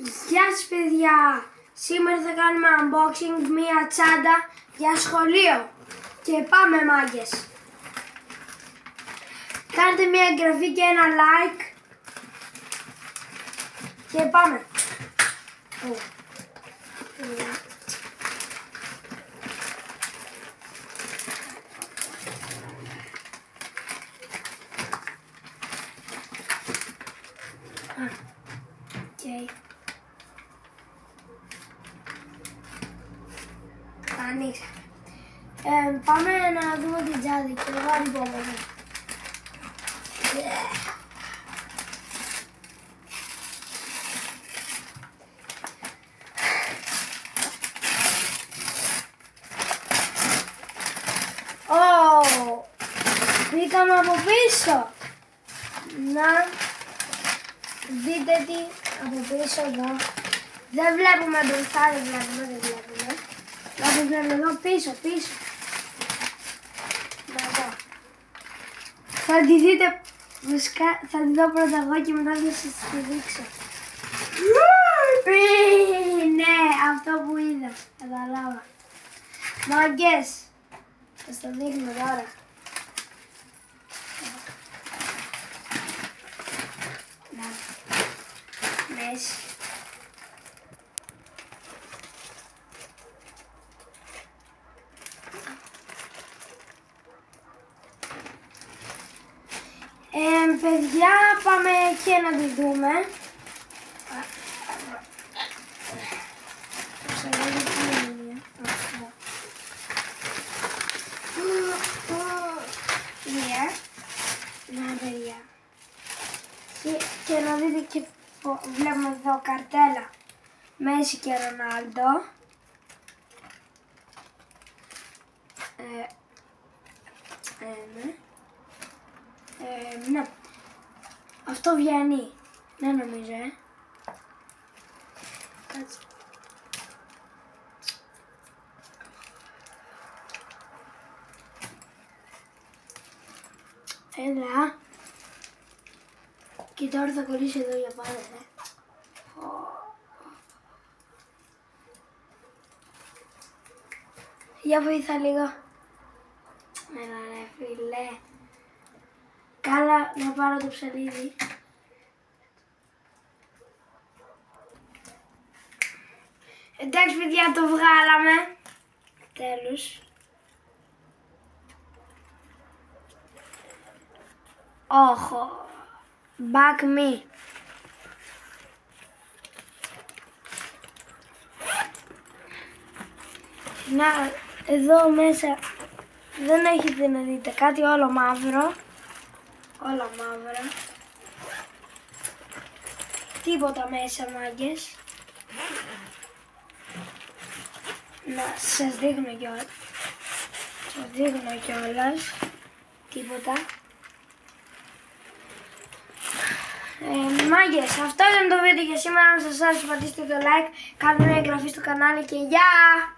Γεια σας παιδιά! Σήμερα θα κάνουμε unboxing μία τσάντα για σχολείο. Και πάμε μάγκες! Κάντε μία εγγραφή και ένα like. Και πάμε! Okay. Ανοίξαμε. Πάμε να δούμε την τσάντα και εγώ ανυπόμονη. Μπήκαμε από πίσω. Να δείτε τι από πίσω εδώ. Δεν βλέπουμε μπροστά, δεν βλέπουμε. Να το βλέπουμε εδώ πίσω. Εδώ. Θα τη δείτε, θα τη δω πρώτα εγώ και μετά θα σας τη δείξω. Ναι, αυτό που είδα, καταλάβα. Μάγκες, θα το δείχνω τώρα. Μέση. Παιδιά, πάμε και να τη δούμε. Και να δείτε και βλέπουμε εδώ καρτέλα Μέση και Ρονάλντο. Ναι. Αυτό βγαίνει. Ναι, νομίζω, Κάτσε. Έλα. Και τώρα θα κολλήσει εδώ για πάντα, Για βοήθα λίγο. Έλα ρε φίλε. Καλά να πάρω το ψαλίδι. Εντάξει παιδιά, το βγάλαμε. Τέλος. Όχο. Back me. Να, εδώ μέσα δεν έχετε να δείτε κάτι, όλο μαύρο. Όλα μαύρα. Τίποτα μέσα, μάγκες. Να σας δείχνω κιόλας. Τίποτα. Μάγκες, αυτό ήταν το βίντεο για σήμερα. Αν σας άρεσε, πατήστε το like, κάντε μια εγγραφή στο κανάλι και γεια!